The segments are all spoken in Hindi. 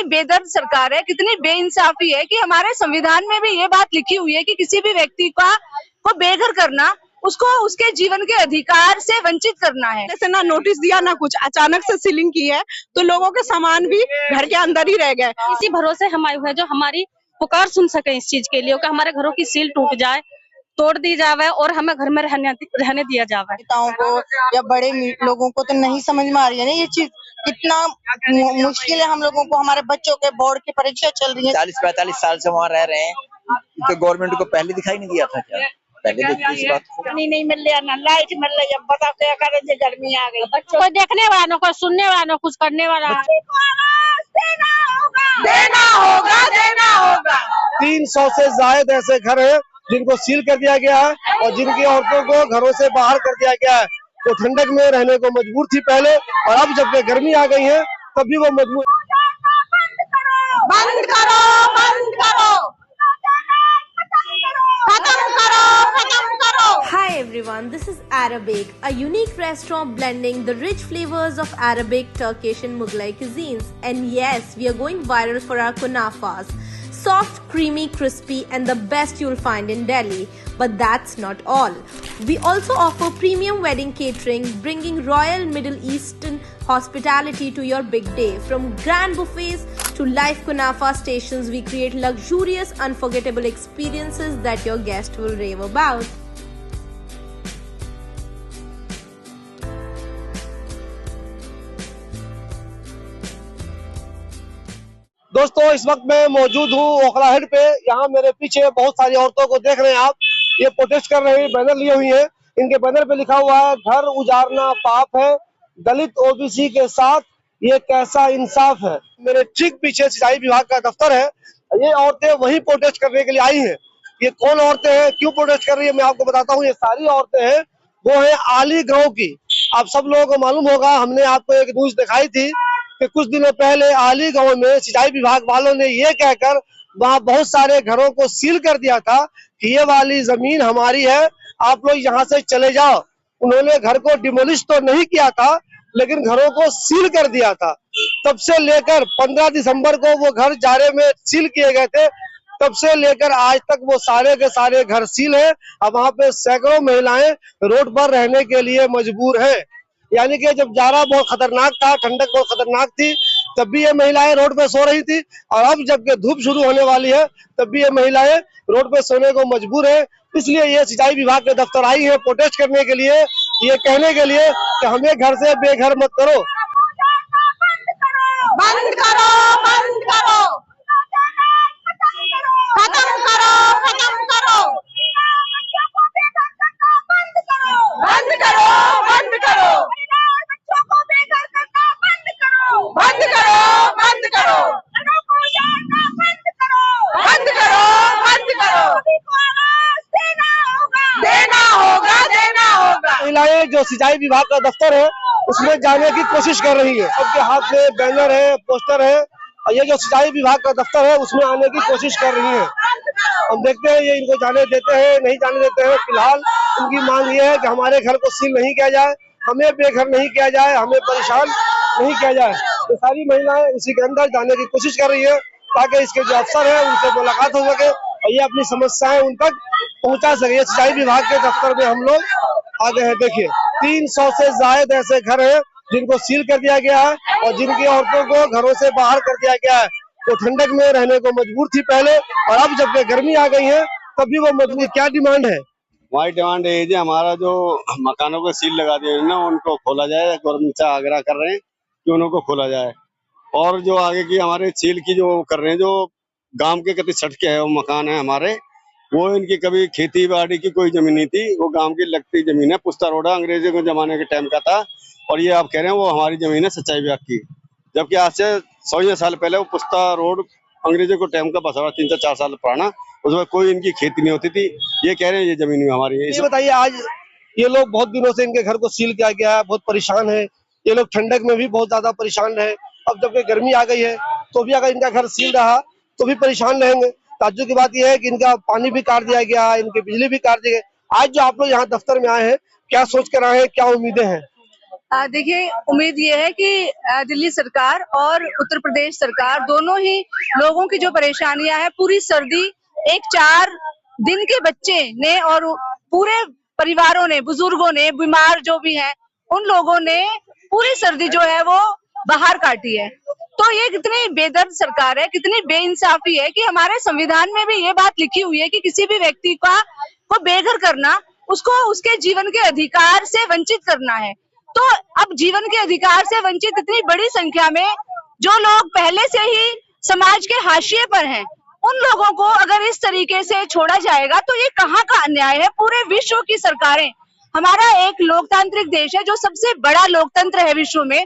बेदर्द सरकार है, कितनी बेइंसाफी है कि हमारे संविधान में भी ये बात लिखी हुई है कि किसी भी व्यक्ति को बेघर करना, उसको उसके जीवन के अधिकार से वंचित करना है। जैसे ना नोटिस दिया ना कुछ, अचानक से सीलिंग की है तो लोगों के सामान भी घर के अंदर ही रह गए। इसी भरोसे हम आए हुए हैं जो हमारी पुकार सुन सके इस चीज के लिए कि हमारे घरों की सील टूट जाए, तोड़ दी जावे और हमें घर में रहने दिया जावे। नेताओं को या बड़े लोगों को तो नहीं समझ में आ रही है ना ये चीज, कितना मुश्किल है हम लोगों को। हमारे बच्चों के बोर्ड की परीक्षा चल रही है, 40-45 साल से वहाँ रह रहे हैं, तो गवर्नमेंट को पहले दिखाई नहीं दिया था क्या? पहले देखते इस बात को। पानी नहीं मिल रहा, ना लाइट मिल रही है, बताओ क्या करेंगे, गर्मी आ गई। बच्चों को देखने वालों को, सुनने वालों, कुछ करने वाला देना होगा। 300 से ज्यादा ऐसे घर हैं जिनको सील कर दिया गया है और जिनकी औरतों को घरों से बाहर कर दिया गया है। वो ठंडक में रहने को मजबूर थी पहले, और अब जब गर्मी आ गई है तब भी वो मजबूर। बंद करो, खत्म करो। Hi everyone, this is Arabic, a unique restaurant blending the rich flavors of Arabic, Turkish and Mughlai cuisines. And yes, we are going viral for our kunafas. Soft, creamy, crispy and the best you'll find in Delhi. But that's not all. We also offer premium wedding catering, bringing royal Middle Eastern hospitality to your big day. From grand buffets to live kunafa stations, we create luxurious, unforgettable experiences that your guests will rave about. दोस्तों, इस वक्त मैं मौजूद हूँ ओखला हेड पे। यहाँ मेरे पीछे बहुत सारी औरतों को देख रहे हैं आप, ये प्रोटेस्ट कर रहे हैं, बैनर लिए हुई हैं। इनके बैनर पे लिखा हुआ है, घर उजाड़ना पाप है, दलित ओबीसी के साथ ये कैसा इंसाफ है। मेरे ठीक पीछे सिंचाई विभाग का दफ्तर है। ये औरतें वही प्रोटेस्ट करने के लिए आई हैं। ये कौन औरतें हैं, क्यों प्रोटेस्ट कर रही है, मैं आपको बताता हूँ। ये सारी औरतें हैं, वो है आली गाँव की। आप सब लोगों को मालूम होगा, हमने आपको एक न्यूज दिखाई थी कि कुछ दिनों पहले आली गांव में सिंचाई विभाग वालों ने ये कहकर वहां बहुत सारे घरों को सील कर दिया था कि ये वाली जमीन हमारी है, आप लोग यहाँ से चले जाओ। उन्होंने घर को डिमोलिश तो नहीं किया था, लेकिन घरों को सील कर दिया था। तब से लेकर 15 दिसंबर को वो घर जारे में सील किए गए थे, तब से लेकर आज तक वो सारे के सारे घर सील है। अब वहाँ पे सैकड़ों महिलाएं रोड पर रहने के लिए मजबूर है। यानी कि जब जाड़ा बहुत खतरनाक था, ठंडक बहुत खतरनाक थी, तब भी ये महिलाएं रोड पे सो रही थी, और अब जब धूप शुरू होने वाली है तब भी ये महिलाएं रोड पे सोने को मजबूर है। इसलिए ये सिंचाई विभाग के दफ्तर आई है प्रोटेस्ट करने के लिए, ये कहने के लिए कि हमें घर से बेघर मत करो। बंद करो, खत्म करो। महिलाएं जो सिंचाई विभाग का दफ्तर है उसमें जाने की कोशिश कर रही है। सबके हाथ में बैनर है, पोस्टर है, और ये जो सिंचाई विभाग का दफ्तर है उसमें आने की कोशिश कर रही है। हम देखते हैं ये इनको जाने देते हैं, नहीं जाने देते हैं। फिलहाल उनकी मांग ये है कि हमारे घर को सील नहीं किया जाए, हमें बेघर नहीं किया जाए, हमें परेशान नहीं किया जाए। तो सारी महिलाएं उसी के अंदर जाने की कोशिश कर रही है ताकि इसके जो अफसर है उनसे मुलाकात हो सके और ये अपनी समस्याएं उन तक पहुंचा सके। सिंचाई विभाग के दफ्तर में हम लोग आ गए हैं। देखिए, 300 से ज्यादा ऐसे घर हैं जिनको सील कर दिया गया है और जिनकी औरतों को घरों से बाहर कर दिया गया है। वो ठंडक में रहने को मजबूर थी पहले, और अब जब गर्मी आ गई है तब भी वो मजबूर। क्या डिमांड है? हमारी डिमांड है जी, हमारा जो मकानों को सील लगा दिए ना उनको खोला जाए। गवर्नमेंट से आग्रह कर रहे हैं कि उनको खोला जाए, और जो आगे की हमारे सील की जो कर रहे हैं, जो गांव के कति सटके है वो मकान है हमारे, वो इनकी कभी खेती बाड़ी की कोई जमीन नहीं थी, वो गांव की लगती जमीन है। पुस्ता रोडा अंग्रेजों के जमाने के टाइम का था, और ये आप कह रहे हैं वो हमारी जमीन है सिंचाई विभाग की, जबकि आज से 100 साल पहले वो पुस्ता रोड अंग्रेजों के टाइम का बसा हुआ, 3 से 4 साल पुराना, उसमें कोई इनकी खेती नहीं होती थी। ये कह रहे हैं ये जमीन हमारी है। ये बताइए, आज ये लोग बहुत दिनों से इनके घर को सील किया गया है, बहुत परेशान है ये लोग, ठंडक में भी बहुत ज्यादा परेशान रहे। अब जबकि गर्मी आ गई है तो भी अगर इनका घर सील रहा तो भी परेशान रहेंगे। ताज्जुब की बात यह है कि इनका पानी भी काट दिया गया, इनकी बिजली भी काट दी गई। आज जो आप लोग यहाँ दफ्तर में आए हैं, क्या सोच कर आए हैं, क्या उम्मीदें हैं? देखिए, उम्मीद ये है कि दिल्ली सरकार और उत्तर प्रदेश सरकार दोनों ही लोगों की जो परेशानियां हैं, पूरी सर्दी एक 4 दिन के बच्चे ने और पूरे परिवारों ने, बुजुर्गों ने, बीमार जो भी हैं, उन लोगों ने पूरी सर्दी जो है वो बाहर काटी है। तो ये कितनी बेदर्द सरकार है, कितनी बेइंसाफी है कि हमारे संविधान में भी ये बात लिखी हुई है कि किसी भी व्यक्ति को बेघर करना, उसको उसके जीवन के अधिकार से वंचित करना है। तो अब जीवन के अधिकार से वंचित इतनी बड़ी संख्या में जो लोग पहले से ही समाज के हाशिए पर हैं, उन लोगों को अगर इस तरीके से छोड़ा जाएगा तो ये कहाँ का अन्याय है। पूरे विश्व की सरकारें, हमारा एक लोकतांत्रिक देश है जो सबसे बड़ा लोकतंत्र है विश्व में,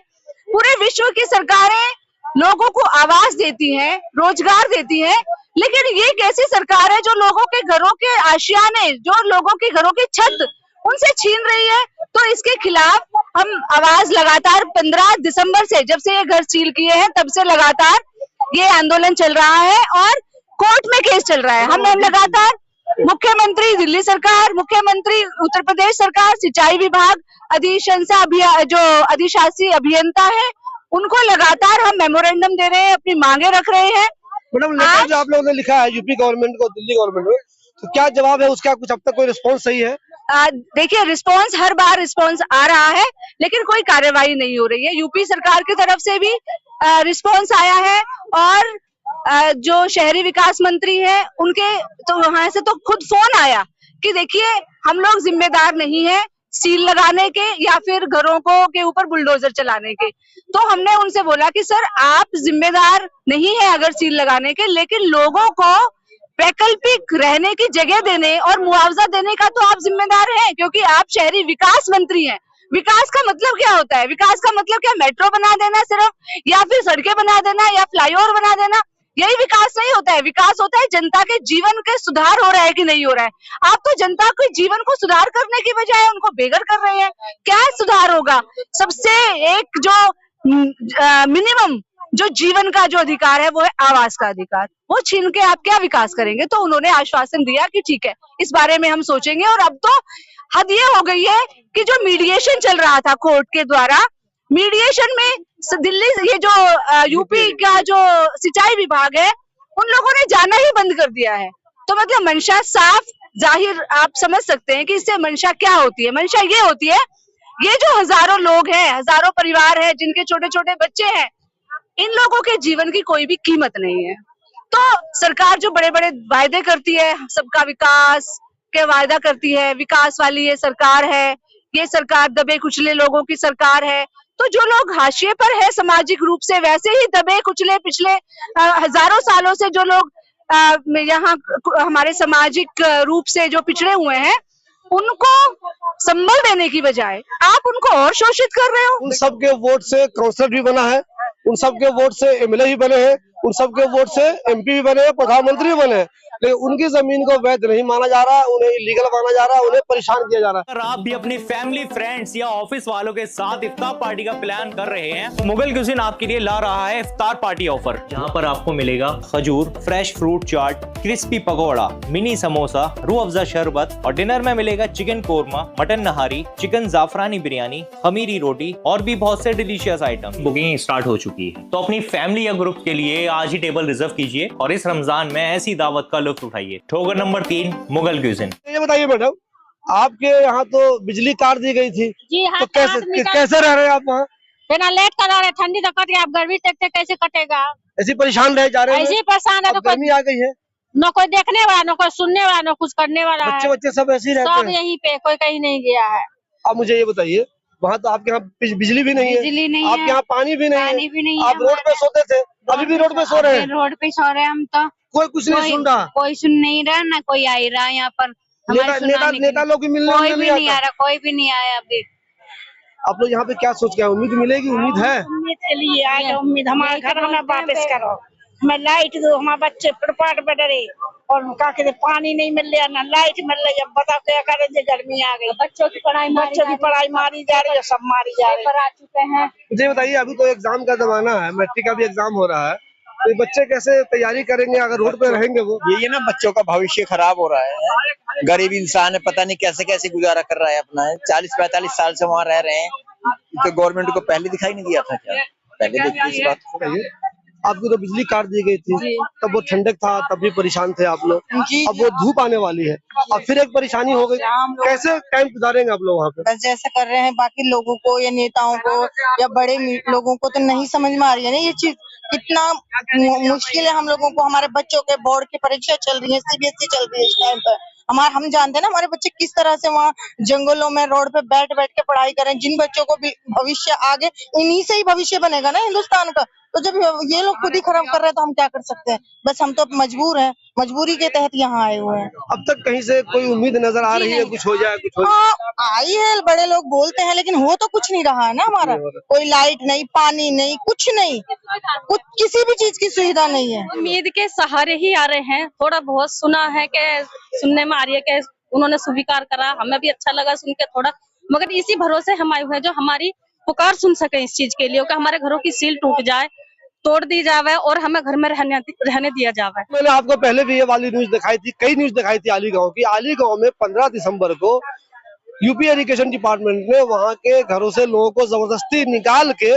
पूरे विश्व की सरकारें लोगों को आवाज देती हैं, रोजगार देती हैं, लेकिन ये कैसी सरकार है जो लोगों के घरों के आशियाने, जो लोगों के घरों की छत उनसे छीन रही है। तो इसके खिलाफ हम आवाज लगातार 15 दिसंबर से, जब से ये घर सील किए हैं तब से लगातार ये आंदोलन चल रहा है और कोर्ट में केस चल रहा है। हम लगातार मुख्यमंत्री दिल्ली सरकार, मुख्यमंत्री उत्तर प्रदेश सरकार, सिंचाई विभाग, जो अधिशासी अभियंता है, उनको लगातार हम मेमोरेंडम दे रहे हैं, अपनी मांगे रख रहे हैं। मैडम, लेटर जो आप लोगों ने लिखा है यूपी गवर्नमेंट को, दिल्ली गवर्नमेंट में, तो क्या जवाब है उसका? कुछ अब तक कोई रिस्पॉन्स सही है? देखिए, रिस्पॉन्स हर बार रिस्पॉन्स आ रहा है, लेकिन कोई कार्रवाई नहीं हो रही है। यूपी सरकार की तरफ से भी रिस्पॉन्स आया है और जो शहरी विकास मंत्री है उनके तो वहां से तो खुद फोन आया कि देखिए, हम लोग जिम्मेदार नहीं है सील लगाने के या फिर घरों को के ऊपर बुलडोजर चलाने के। तो हमने उनसे बोला कि सर, आप जिम्मेदार नहीं है अगर सील लगाने के, लेकिन लोगों को वैकल्पिक रहने की जगह देने और मुआवजा देने का तो आप जिम्मेदार हैं, क्योंकि आप शहरी विकास मंत्री हैं। विकास का मतलब क्या होता है? विकास का मतलब क्या मेट्रो बना देना सिर्फ, या फिर सड़कें बना देना, या फ्लाईओवर बना देना? यही विकास नहीं होता है। विकास होता है जनता के जीवन के सुधार हो रहा है कि नहीं हो रहा है। आप तो जनता के जीवन को सुधार करने की बजाय उनको बेघर कर रहे हैं। क्या सुधार होगा? सबसे एक जो मिनिमम जो जीवन का जो अधिकार है वो है आवास का अधिकार, वो छीन के आप क्या विकास करेंगे? तो उन्होंने आश्वासन दिया कि ठीक है, इस बारे में हम सोचेंगे। और अब तो हद ये हो गई है कि जो मीडिएशन चल रहा था कोर्ट के द्वारा, मीडिएशन में दिल्ली, ये जो यूपी का जो सिंचाई विभाग है, उन लोगों ने जाना ही बंद कर दिया है। तो मतलब मंशा साफ जाहिर आप समझ सकते हैं कि इससे मंशा क्या होती है। मंशा ये होती है, ये जो हजारों लोग हैं, हजारों परिवार है जिनके छोटे छोटे बच्चे हैं, इन लोगों के जीवन की कोई भी कीमत नहीं है। तो सरकार जो बड़े बड़े वायदे करती है, सबका विकास के वायदा करती है, विकास वाली ये सरकार है, ये सरकार दबे कुचले लोगों की सरकार है। तो जो लोग हाशिए पर है सामाजिक रूप से, वैसे ही दबे कुचले पिछले हजारों सालों से जो लोग यहाँ हमारे सामाजिक रूप से जो पिछड़े हुए हैं, उनको संबल देने की बजाय आप उनको और शोषित कर रहे हो। उन सबके वोट से काउंसलर भी बना है, उन सबके वोट से एमएलए भी बने हैं, उन सबके वोट से एमपी भी बने हैं, प्रधानमंत्री भी बने हैं, लेकिन उनकी जमीन को वैध नहीं माना जा रहा, उन्हें इलीगल माना जा रहा, उन्हें परेशान किया जा रहा है। अगर आप भी अपनी फैमिली, फ्रेंड्स या ऑफिस वालों के साथ इफ्तार पार्टी का प्लान कर रहे हैं, तो मुगल क्यूजिन आपके लिए ला रहा है इफ्तार पार्टी ऑफर, जहां पर आपको मिलेगा खजूर, fresh fruit chaat, crispy pakora, mini samosa, Rooh Afza शरबत, और डिनर में मिलेगा chicken korma, mutton nihari, chicken जाफरानी बिरयानी, खमीरी रोटी और भी बहुत से डिलीशियस आइटम। बुकिंग स्टार्ट हो चुकी है, तो अपनी फैमिली या ग्रुप के लिए आज ही टेबल रिजर्व कीजिए और इस रमजान में ऐसी दावत का लुत्फ उठाइए। ठोकर नंबर 3, मुगल क्यूजिन। ये बताइए मैडम, आपके यहाँ तो बिजली काट दी गई थी, जी हाँ, तो कैसे रह रहे हैं आप वहाँ? बिना लेट कर रहे, ठंडी तो कट गया, आप गर्मी देखते कैसे कटेगा? ऐसे परेशान रहे जा रहे हैं? ऐसे परेशान है, तो गर्मी आ गई है, न कोई देखने वाला, न कोई सुनने वाला, न कुछ करने वाला है। बच्चे सब ऐसे ही रहते सब हैं, यहीं पे, कोई कहीं नहीं गया है। अब मुझे ये बताइए, वहाँ तो आपके यहाँ बिजली भी नहीं है, आपके यहाँ पानी भी नहीं है, आप रोड पे सोते थे, अभी भी रोड पे सो रहे हैं? रोड पे सो रहे हैं हम तो। कोई कुछ नहीं सुन रहा, कोई सुन नहीं रहा, ना कोई आ रहा है यहाँ पर। नेता लोग भी मिलने कोई भी नहीं आ रहा, कोई भी नहीं आया अभी। आप लोग यहाँ पे क्या सोच के आए? उम्मीद मिलेगी? उम्मीद है? उम्मीद के लिए आए, उम्मीद हमारे घर हमें वापस करो, हमें लाइट दो, हमारे बच्चे फुटपाथ पे डरे और क्या कहते पानी नहीं मिल रहा, ना लाइट मिल रही है। बताओ क्या करें, गर्मी आ गई, बच्चों की पढ़ाई मारी जा रही है, सब मारी जा रही है। आ चुके हैं। मुझे बताइए, अभी तो एग्जाम का जमाना है, मैट्रिक का भी एग्जाम हो रहा है, तो बच्चे कैसे तैयारी करेंगे अगर रोड पे रहेंगे वो? ये ना बच्चों का भविष्य खराब हो रहा है। गरीब इंसान है, पता नहीं कैसे कैसे गुजारा कर रहा है अपना। 40-45 साल से वहाँ रह रहे हैं, तो गवर्नमेंट को पहले दिखाई नहीं दिया था क्या? पहले देखिए इस बात को। आपको तो बिजली काट दी गई थी, तब वो ठंडक था, तब भी परेशान थे आप लोग। अब वो धूप आने वाली है, अब फिर एक परेशानी हो गई। कैसे टाइम गुजारेंगे आप लोग वहाँ पे? बस जैसे कर रहे हैं बाकी लोगों को या नेताओं को या बड़े लोगों को तो नहीं समझ में आ रही है ना ये चीज। कितना मुश्किल है हम लोगों को। हमारे बच्चों के बोर्ड की परीक्षा चल रही है, सीबीएसई चल रही है इस टाइम पर। हम जानते हैं ना हमारे बच्चे किस तरह से वहाँ जंगलों में रोड पे बैठ बैठ के पढ़ाई करें। जिन बच्चों को भी भविष्य आगे इन्हीं से ही भविष्य बनेगा ना हिंदुस्तान का। तो जब ये लोग खुद ही खराब कर रहे हैं तो हम क्या कर सकते हैं? बस हम तो मजबूर हैं, मजबूरी के तहत यहाँ आए हुए हैं। अब तक कहीं से कोई उम्मीद नजर आ रही है कुछ हो जाए, कुछ हो जाए? हाँ आई है, बड़े लोग बोलते हैं, लेकिन हो तो कुछ नहीं रहा है ना हमारा। कोई लाइट नहीं, पानी नहीं, कुछ नहीं, कुछ किसी भी चीज की सुविधा नहीं है। उम्मीद के सहारे ही आ रहे हैं। थोड़ा बहुत सुना है कि सुनने में आ रही है कि उन्होंने स्वीकार करा, हमें भी अच्छा लगा सुन के थोड़ा, मगर इसी भरोसे हम आए हुए हैं जो हमारी पुकार सुन सके इस चीज के लिए कि हमारे घरों की सील टूट जाए, तोड़ दी जावे और हमें घर में रहने दिया जावे। मैंने आपको पहले भी ये वाली न्यूज दिखाई थी, कई न्यूज दिखाई थी आली गांव की। आली गांव में 15 दिसंबर को यूपी एजुकेशन डिपार्टमेंट ने वहां के घरों से लोगों को जबरदस्ती निकाल के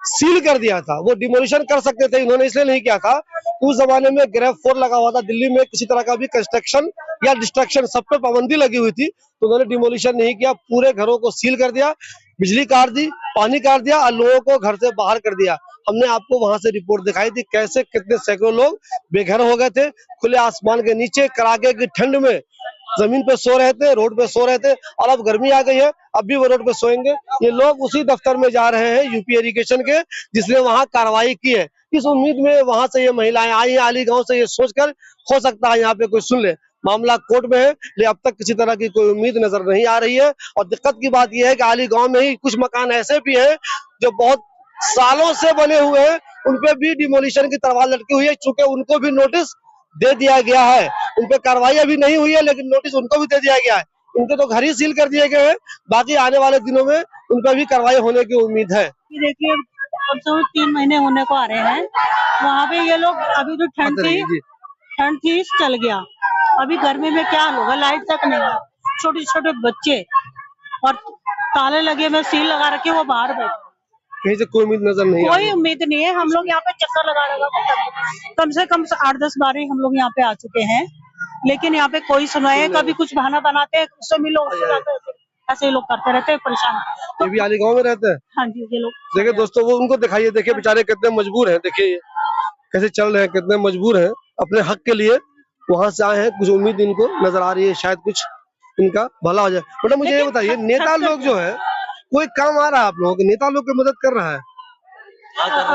सील कर दिया था। वो डिमोलिशन कर सकते थे, इन्होंने इसलिए नहीं किया था। उस जमाने में ग्रेफ 4 लगा हुआ था दिल्ली में, किसी तरह का भी कंस्ट्रक्शन या डिस्ट्रक्शन सब पे पाबंदी लगी हुई थी, तो उन्होंने डिमोलिशन नहीं किया, पूरे घरों को सील कर दिया, बिजली काट दी, पानी काट दिया और लोगों को घर से बाहर कर दिया। हमने आपको वहां से रिपोर्ट दिखाई थी कैसे कितने सैकड़ों लोग बेघर हो गए थे, खुले आसमान के नीचे कड़ाके की ठंड में जमीन पे सो रहे थे, रोड पे सो रहे थे। और अब गर्मी आ गई है, अब भी वो रोड पे सोएंगे। ये लोग उसी दफ्तर में जा रहे हैं यूपी एजुकेशन के, जिसने वहां कार्रवाई की है। इस उम्मीद में वहां से ये महिलाएं आई हैं आली गांव से, ये सोचकर हो सकता है यहाँ पे कोई सुन ले। मामला कोर्ट में है, लेकिन अब तक किसी तरह की कोई उम्मीद नजर नहीं आ रही है। और दिक्कत की बात यह है कि आली गांव में ही कुछ मकान ऐसे भी हैं जो बहुत सालों से बने हुए हैं, उनपे भी डिमोलिशन की तलवार लटकी हुई है, चूंकि उनको भी नोटिस दे दिया गया है। उन पे कार्रवाई अभी नहीं हुई है, लेकिन नोटिस उनको भी दे दिया गया है। उनके तो घर ही सील कर दिए गए हैं, बाकी आने वाले दिनों में उन पर भी कार्रवाई होने की उम्मीद है। देखिए कम से कम 3 महीने होने को आ रहे हैं। वहाँ पे ये लोग अभी जो ठंड थी चल गया। अभी गर्मी में क्या होगा, लाइट तक नहीं है, छोटे छोटे बच्चे और ताले लगे में सील लगा रखे, वो बाहर बैठे, कहीं से कोई उम्मीद नजर नहीं, कोई उम्मीद नहीं है। हम लोग यहाँ पे चक्कर लगा कम से कम 8-10 बार हम लोग यहाँ पे आ चुके हैं, लेकिन यहाँ पे कोई सुनाई है। कभी कुछ बहाना बनाते हैं, उससे मिलो, ऐसे लोग करते रहते हैं, परेशान। ये भी आली गांव में रहते हैं? हाँ जी, ये लोग देखिए दोस्तों, वो उनको दिखाइए, देखिए बेचारे कितने मजबूर हैं, देखिए कैसे चल रहे हैं, कितने मजबूर हैं अपने हक के लिए। वहां से आए हैं, कुछ उम्मीद इनको नजर आ रही है, शायद कुछ इनका भला हो जाए। बेटा मुझे ये बताइए, नेता लोग जो है कोई काम आ रहा है आप लोगों के? नेता लोग की मदद कर रहा है?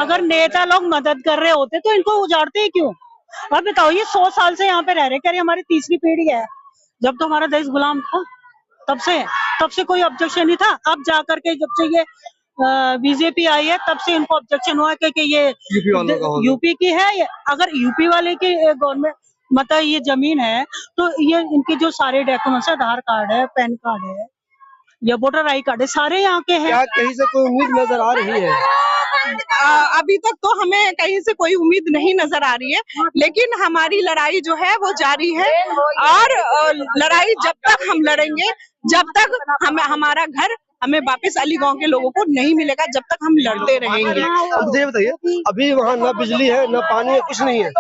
अगर नेता लोग मदद कर रहे होते तो इनको उजाड़ते ही क्यों? अब बताओ, ये 100 साल से यहाँ पे रह रहे, कह हमारी तीसरी पीढ़ी है। जब तो हमारा देश गुलाम था तब से कोई ऑब्जेक्शन नहीं था। अब जाकर के जब से ये बीजेपी आई है तब से इनको ऑब्जेक्शन हुआ कि ये यूपी की है। अगर यूपी वाले की गवर्नमेंट मतलब ये जमीन है तो ये इनके जो सारे डॉक्यूमेंट्स, आधार कार्ड है, पैन कार्ड है या वोटर आई कार्ड है, सारे यहाँ के हैं। क्या कहीं से कोई उम्मीद नजर आ रही है? अभी तक तो हमें कहीं से कोई उम्मीद नहीं नजर आ रही है, लेकिन हमारी लड़ाई जो है वो जारी है। और लड़ाई जब तक हम लड़ेंगे, जब तक हमारा घर हमें वापस अली गांव के लोगों को नहीं मिलेगा, जब तक हम लड़ते रहेंगे। अब मुझे बताइए, अभी वहाँ न बिजली है, न पानी है, कुछ नहीं है?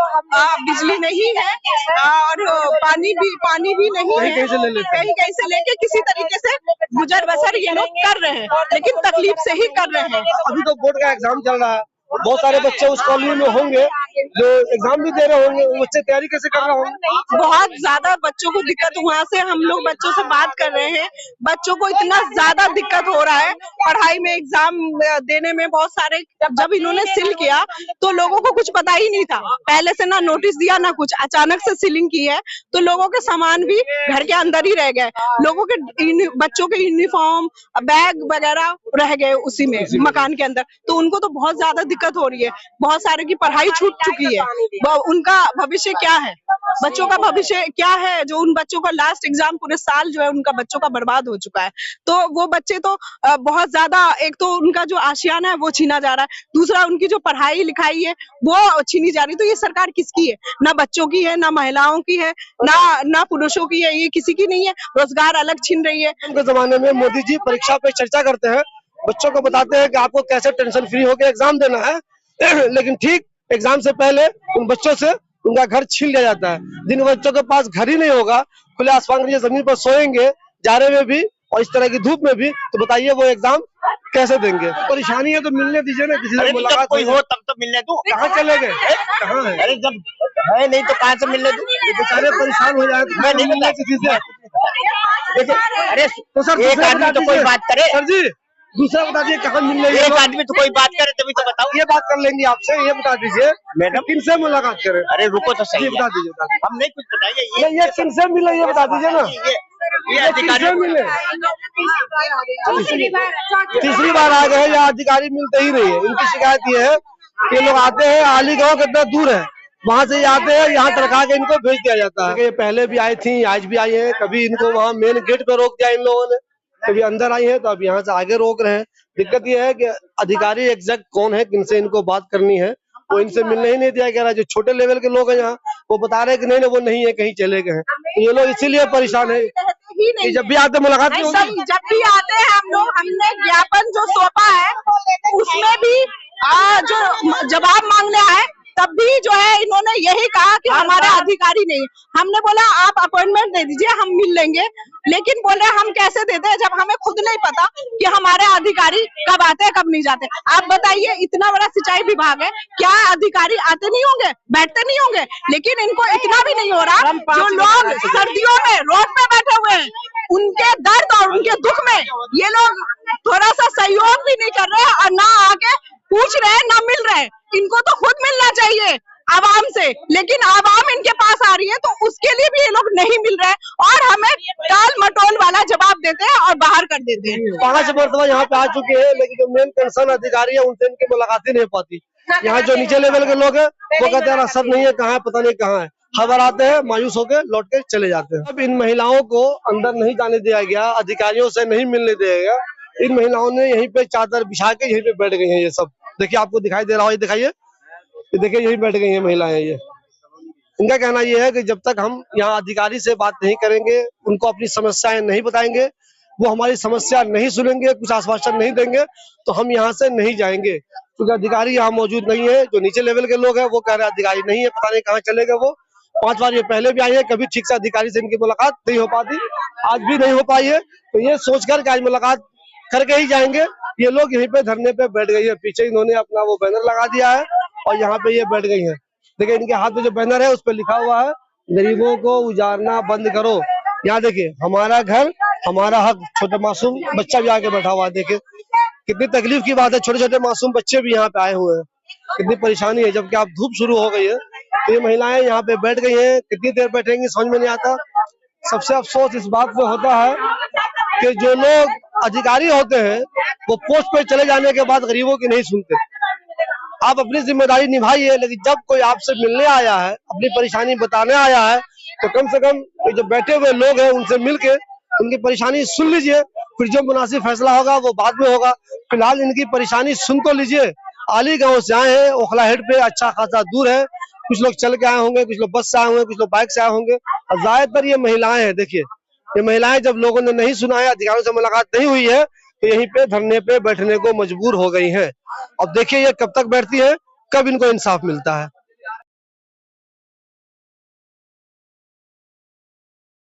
बिजली नहीं है और पानी भी नहीं है। कहीं से लेके किसी तरीके से गुजर बसर ये लोग कर रहे हैं, लेकिन तकलीफ से ही कर रहे हैं। अभी तो बोर्ड का एग्जाम चल रहा है, बहुत सारे बच्चे उस कॉलोनी में होंगे जो एग्जाम भी दे रहे होंगे, बच्चे तैयारी कैसे कर रहे होंगे? बहुत ज्यादा बच्चों को दिक्कत। वहाँ से हम लोग बच्चों से बात कर रहे हैं, बच्चों को इतना ज्यादा दिक्कत हो रहा है पढ़ाई में, एग्जाम देने में। बहुत सारे जब इन्होंने सील किया तो लोगों को कुछ पता ही नहीं था, पहले से ना नोटिस दिया ना कुछ, अचानक से सीलिंग की है तो लोगों के सामान भी घर के अंदर ही रह गए। लोगों के बच्चों के यूनिफॉर्म, बैग वगैरह रह गए उसी में मकान के अंदर, तो उनको तो बहुत ज्यादा दिक्कत हो रही है। बहुत सारे की पढ़ाई छूट चुकी है, उनका भविष्य क्या है? बच्चों का भविष्य क्या है, जो उन बच्चों का लास्ट एग्जाम पूरे साल जो है उनका बच्चों का बर्बाद हो चुका है। तो वो बच्चे तो बहुत ज्यादा, एक तो उनका जो आशियाना है वो छीना जा रहा है, दूसरा उनकी जो पढ़ाई लिखाई है वो छीनी जा रही है। तो ये सरकार किसकी है? ना बच्चों की है, ना महिलाओं की है, ना पुरुषों की है, ये किसी की नहीं है। रोजगार अलग छीन रही है। के जमाने में मोदी जी परीक्षा पे चर्चा करते हैं, बच्चों को बताते हैं कि आपको कैसे टेंशन फ्री होकर एग्जाम देना है, लेकिन ठीक एग्जाम से पहले उन बच्चों से उनका घर छीन लिया जाता है। जिन बच्चों के पास घर ही नहीं होगा, खुले आसमान की जमीन पर सोएंगे जाड़े में भी और इस तरह की धूप में भी, तो बताइए वो एग्जाम कैसे देंगे? परेशानी है तो मिलने दीजिए ना, किसी से मुलाकात कोई हो तब तो मिलने दो। कहाँ चले गए? कहाँ है? अरे जब है नहीं तो कहाँ से मिलने दो? बेचारे परेशान हो जाए। मैं नहीं मिलना किसी से। अरे तो सर एक आदमी तो कोई बात करे। सर जी दूसरा बता दीजिए कहाँ मिल रही है? एक आदमी तो कोई बात करे तभी तो बताओ। ये बात कर लेंगे आपसे, ये बता दीजिए मैडम किनसे मुलाकात करें? अरे रुको तो सही, बता दीजिए। हम नहीं कुछ बताइए। ये किनसे मिले ये बता दीजिए ना। ये अधिकारी मिले तीसरी बार आ गए, या अधिकारी मिलते ही नहीं है। इनकी शिकायत ये है कि ये लोग आते हैं, आली गांव कितना दूर है, वहाँ से ये आते हैं, यहाँ तड़का के इनको भेज दिया जाता है। ये पहले भी आई थी, आज भी आई है। कभी इनको वहाँ मेन गेट पे रोक दिया इन लोगों ने, कभी अंदर आई है, तो अब यहाँ से आगे रोक रहे हैं। दिक्कत ये है कि अधिकारी एग्जैक्ट कौन है, किनसे इनको बात करनी है, वो इनसे मिलने ही नहीं दिया गया। जो छोटे लेवल के लोग हैं यहाँ, वो बता रहे हैं कि नहीं वो नहीं है, कहीं चले गए हैं। तो ये लोग इसीलिए परेशान है कि जब भी आते मुलाकात नहीं होती। जब भी आते हैं हम लोग, हमने ज्ञापन जो सौंपा है उसमें भी जो जवाब मांगने आए तब भी जो है इन्होंने यही कहा कि हमारे अधिकारी नहीं। हमने बोला आप अपॉइंटमेंट दे दीजिए, हम मिल लेंगे, लेकिन बोले हम कैसे देते हैं जब हमें खुद नहीं पता कि हमारे अधिकारी कब आते हैं कब नहीं जाते। आप बताइए, इतना बड़ा सिंचाई विभाग है, क्या अधिकारी आते नहीं होंगे, बैठते नहीं होंगे? लेकिन इनको इतना भी नहीं हो रहा। जो लोग सर्दियों में रोड पे बैठे हुए हैं, उनके दर्द और उनके दुख में ये लोग थोड़ा सा सहयोग भी नहीं कर रहे और ना आके पूछ रहे हैं, ना मिल रहे हैं। इनको तो खुद मिलना चाहिए आवाम से, लेकिन आवाम इनके पास आ रही है तो उसके लिए भी ये लोग नहीं मिल रहे हैं और हमें टाल मटोल वाला जवाब देते हैं और बाहर कर देते हैं। 5 मरतबा यहाँ पे आ चुके हैं, लेकिन जो मेन कंसर्न अधिकारी है उनसे इनकी मुलाकात ही नहीं हो पाती। यहाँ जो नीचे लेवल के लोग हैं वो कहते हैं असर नहीं है, कहाँ है पता नहीं कहाँ है। खबर आते हैं, मायूस होकर लौट के चले जाते हैं। अब इन महिलाओं को अंदर नहीं जाने दिया गया, अधिकारियों से नहीं मिलने दिया गया। इन महिलाओं ने यहीं पे चादर बिछा के यहीं पे बैठ गई हैं। ये सब देखिए, आपको दिखाई दे रहा हो, ये दिखाइए, ये देखिए यही बैठ गई हैं महिलाएं। ये इनका कहना ये है कि जब तक हम यहाँ अधिकारी से बात नहीं करेंगे, उनको अपनी समस्याएं नहीं बताएंगे, वो हमारी समस्या नहीं सुनेंगे, कुछ आश्वासन नहीं देंगे, तो हम यहाँ से नहीं जाएंगे। क्योंकि अधिकारी यहाँ मौजूद नहीं है। जो नीचे लेवल के लोग हैं वो कह रहे हैं अधिकारी नहीं है, पता नहीं कहाँ चले गए वो। 5 बार ये पहले भी आई है, कभी ठीक से अधिकारी से इनकी मुलाकात नहीं हो पाती, आज भी नहीं हो पाई है। तो ये सोचकर कि आज मुलाकात करके ही जाएंगे, ये लोग यहीं पे धरने पे बैठ गई है। पीछे इन्होंने अपना वो बैनर लगा दिया है और यहाँ पे ये बैठ गई है। देखिए इनके हाथ में जो बैनर है उस पर लिखा हुआ है, गरीबों को उजारना बंद करो। यहाँ देखिए, हमारा घर हमारा हक। छोटे मासूम बच्चा भी आके बैठा हुआ है। देखिए कितनी तकलीफ की बात है, छोटे छोटे मासूम बच्चे भी यहाँ पे आए हुए हैं। कितनी परेशानी है, जबकि आप धूप शुरू हो गई है तो ये महिलाएं यहाँ पे बैठ गई हैं। कितनी देर बैठेंगी समझ में नहीं आता। सबसे अफसोस इस बात पे होता है कि जो लोग अधिकारी होते हैं वो पोस्ट पे चले जाने के बाद गरीबों की नहीं सुनते। आप अपनी जिम्मेदारी निभाइए, लेकिन जब कोई आपसे मिलने आया है, अपनी परेशानी बताने आया है, तो कम से कम जो बैठे हुए लोग हैं उनसे मिलके उनकी परेशानी सुन लीजिए। फिर जो मुनासिब फैसला होगा वो बाद में होगा। फिलहाल इनकी परेशानी सुन तो लीजिए। आली गांव से आए हैं, ओखला हेड पे अच्छा खासा दूर है। कुछ लोग चल के आए होंगे, कुछ लोग बस से आए होंगे, कुछ लोग बाइक से आए होंगे, और ज्यादातर ये महिलाएं हैं। देखिए ये महिलाएं जब लोगों ने नहीं सुना है, अधिकारियों से मुलाकात नहीं हुई है, तो यहीं पे धरने पे बैठने को मजबूर हो गई हैं। अब देखिए ये कब तक बैठती है, कब इनको इंसाफ मिलता है।